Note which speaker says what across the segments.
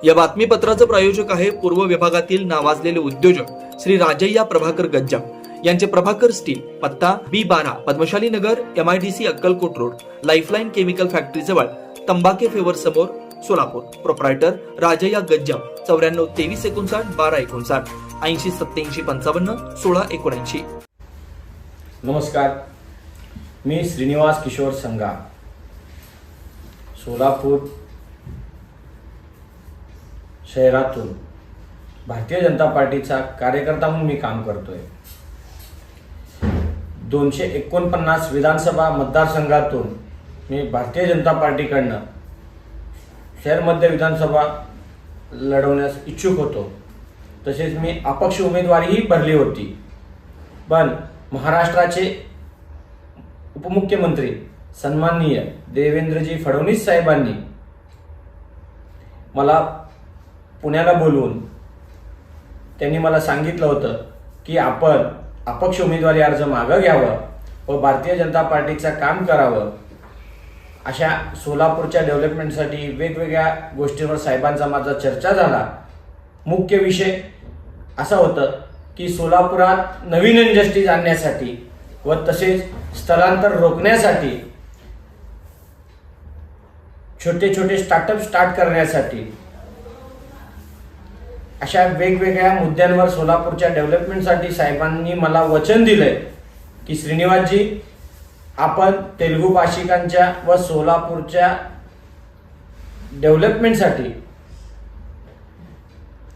Speaker 1: या बातमीपत्राचे प्रायोजक आहे पूर्व विभागातील नावाजलेले उद्योजक श्री राजय्या प्रभाकर गज्जाम यांचे प्रभाकर स्टील, पत्ता B12 पद्मशाली नगर, MIDC Akkalkot road, lifeline chemical factory जवळ, तंबाके फेवर समोर, सोलापूर. प्रोप्रायटर राजय्या गज्जाम 94 23 59 12 59 80 87 55 16 79.
Speaker 2: नमस्कार, मी श्रीनिवास किशोर संगा, सोलापूर शहरातून भारतीय जनता पार्टीचा कार्यकर्ता म्हणून मी काम करतोय. 249 विधानसभा मतदारसंघातून मी भारतीय जनता पार्टीकडनं शहर मध्य विधानसभा लढवण्यास इच्छुक होतो. तसेच मी अपक्ष उमेदवारीही भरली होती. पण महाराष्ट्राचे उपमुख्यमंत्री सन्माननीय देवेंद्रजी फडणवीस साहेबांनी मला पुण्याला बोलवून त्यांनी मला सांगितलं होतं की आपण अपक्ष उमेदवारी अर्ज मागं घ्यावं व भारतीय जनता पार्टीचं काम करावं. अशा सोलापूरच्या डेव्हलपमेंटसाठी वेगवेगळ्या गोष्टींवर साहेबांचा माझा चर्चा झाला. मुख्य विषय असा होता की सोलापुरात नवीन इंडस्ट्रीज आणण्यासाठी व तसेच स्थलांतर रोखण्यासाठी, छोटे छोटे स्टार्टअप स्टार्ट करण्यासाठी अशा वेगवेगळ्या मुद्द्यांवर सोलापूरच्या डेव्हलपमेंटसाठी साहेबांनी मला वचन दिलंय की श्रीनिवासजी, आपण तेलुगू भाषिकांच्या व सोलापूरच्या डेव्हलपमेंटसाठी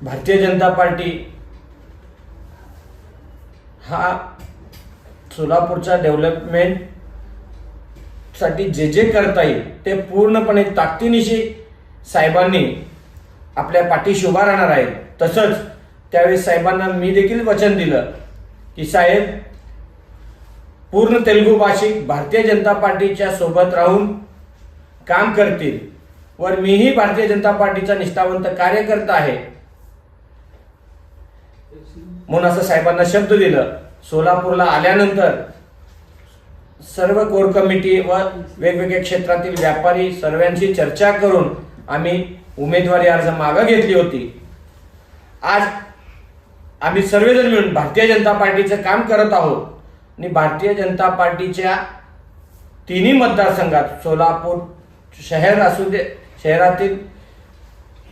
Speaker 2: भारतीय जनता पार्टी हा सोलापूरच्या डेव्हलपमेंट साठी जे जे करता येईल ते पूर्णपणे ताकदीनिशी साहेबांनी आपल्या पाठीशी उभा राहणार आहेत. तसंच त्यावेळेस साहेबांना मी देखील वचन दिलं की साहेब, पूर्ण तेलुगू भाषिक भारतीय जनता पार्टीच्या सोबत राहून काम करतील व मीही भारतीय जनता पार्टीचा निष्ठावंत कार्यकर्ता आहे म्हणून असं साहेबांना शब्द दिलं. सोलापूरला आल्यानंतर सर्व कोर कमिटी व वेगवेगळ्या क्षेत्रातील व्यापारी सर्वांशी चर्चा करून आम्ही उमेदवारी अर्ज मागे घेतली होती. आज आम्ही सर्वजण मिळून भारतीय जनता पार्टीचं काम करत आहोत आणि भारतीय जनता पार्टीच्या तिन्ही मतदारसंघात, सोलापूर शहर असू दे, शहरातील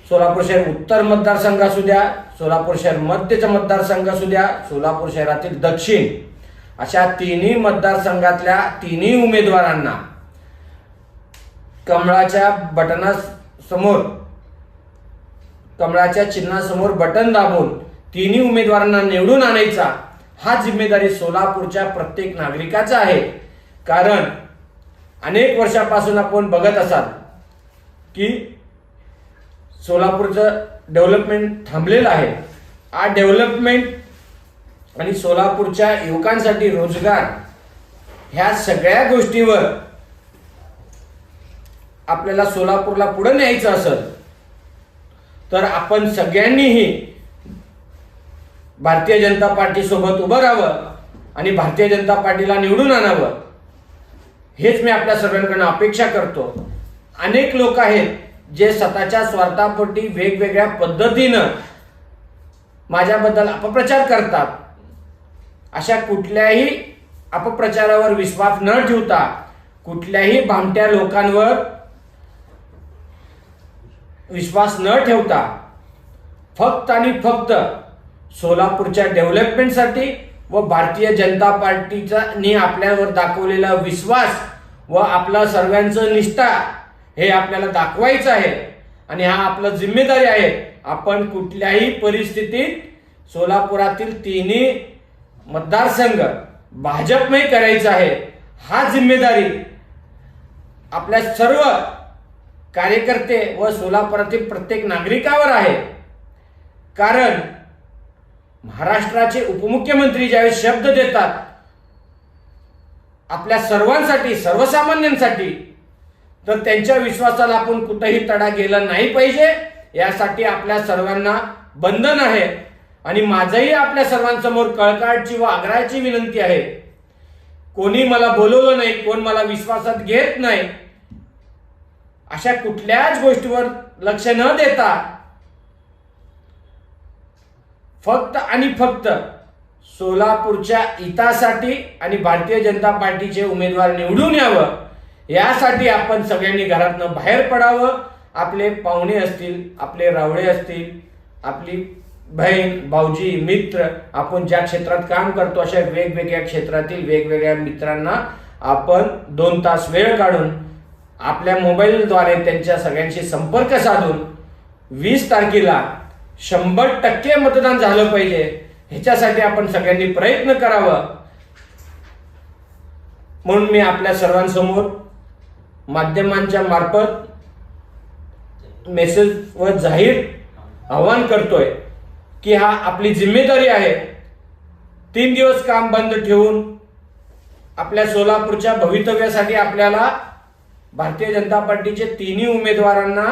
Speaker 2: सोलापूर शहर उत्तर मतदारसंघ असू द्या, सोलापूर शहर मध्यचा मतदारसंघ असू द्या, सोलापूर शहरातील दक्षिण, अशा तिन्ही मतदारसंघातल्या तिन्ही उमेदवारांना कमळाच्या बटनासमोर, कमळाच्या चिन्हासमोर बटन दाबून तिन्ही उमेदवारांना निवडून आणायचा हा जिम्मेदारी सोलापूरच्या प्रत्येक नागरिकाचा आहे. कारण अनेक वर्षापासून आपण बघत असाल की सोलापूरचं डेव्हलपमेंट थांबलेलं आहे. हा डेव्हलपमेंट आणि सोलापूरच्या युवकांसाठी रोजगार ह्या सगळ्या गोष्टीवर आपल्याला सोलापूरला पुढे न्यायचं असेल तर आपण सगळ्यांनीही भारतीय जनता पार्टी सोबत उभं राहावं आणि भारतीय जनता पार्टीला निवडून आणावं, हेच मी आपल्या सर्वांकडून अपेक्षा करतो. अनेक लोक आहेत जे स्वतःच्या स्वार्थापोटी वेगवेगळ्या पद्धतीनं माझ्याबद्दल अपप्रचार करतात. अशा कुठल्याही अपप्रचारावर विश्वास न ठेवता, कुठल्याही भामट्या लोकांवर विश्वास न ठेवता, फक्त आणि फक्त सोलापूरच्या डेव्हलपमेंटसाठी व भारतीय जनता पार्टीचा आपल्यावर दाखवलेला विश्वास व आपला सर्वांचं निष्ठा हे आपल्याला दाखवायचं आहे आणि हा आपला जिम्मेदारी आहे. आपण कुठल्याही परिस्थितीत सोलापुरातील तिन्ही मतदारसंघ भाजपमय करायचा आहे. हा जिम्मेदारी आपल्या सर्व कार्यकर्ते व सोलापुरातील प्रत्येक नागरिकावर आहे. कारण महाराष्ट्राचे उपमुख्यमंत्री ज्यावेळेस शब्द देतात आपल्या सर्वांसाठी, सर्वसामान्यांसाठी, तर त्यांच्या विश्वासाला आपण कुठेही तडा गेला नाही पाहिजे. यासाठी आपल्या सर्वांना बंधन आहे आणि माझंही आपल्या सर्वांसमोर कळकळाची व आग्रहाची विनंती आहे. कोणी मला बोलवलं नाही, कोण मला विश्वासात घेत नाही, अशा कुठल्याच गोष्टीवर लक्ष न देता फक्त आणि फक्त सोलापूरच्या हितासाठी आणि भारतीय जनता पार्टीचे उमेदवार निवडून यावं यासाठी आपण सगळ्यांनी घरातनं बाहेर पडावं. आपले पाहुणे असतील, आपले रावळे असतील, आपली बहीण, भाऊजी, मित्र, आपण ज्या क्षेत्रात काम करतो अशा वेगवेगळ्या क्षेत्रातील वेगवेगळ्या मित्रांना आपण 2 तास वेळ काढून आपल्या मोबाईलद्वारे त्यांच्या सगळ्यांशी संपर्क साधून 20 तारखेला 100% मतदान झालं पाहिजे ह्याच्यासाठी आपण सगळ्यांनी प्रयत्न करावं. म्हणून मी आपल्या सर्वांसमोर माध्यमांच्या मार्फत मेसेज व जाहीर आवाहन करतोय की हा आपली जिम्मेदारी आहे. 3 दिवस काम बंद ठेवून आपल्या सोलापूरच्या भवितव्यासाठी आपल्याला भारतीय जनता पार्टीचे 3ही उमेदवारांना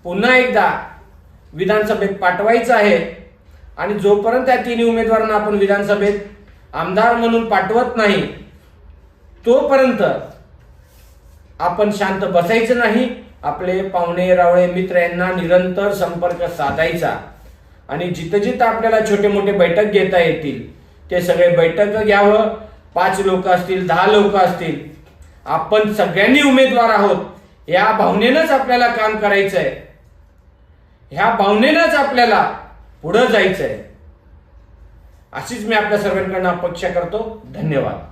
Speaker 2: पुन्हा एकदा विधानसभेत पाठवायचं आहे. आणि जोपर्यंत त्या 3ही उमेदवारांना आपण विधानसभेत आमदार म्हणून पाठवत नाही तोपर्यंत आपण शांत बसायचं नाही. आपले पाहुणे, रावळे, मित्र यांना निरंतर संपर्क साधायचा आणि जिथं जिथं आपल्याला छोटे मोठे बैठक घेता येतील ते सगळे बैठक घ्यावं. 5 लोक असतील, 10 लोक असतील, आपण सगळ्यांनी उमेदवार आहोत या भावनेनंच आपल्याला काम करायचंय. ह्या भावनेनंच आपल्याला पुढे जायचंय. अशीच मी आपल्या सर्वांकडून अपेक्षा करतो. धन्यवाद.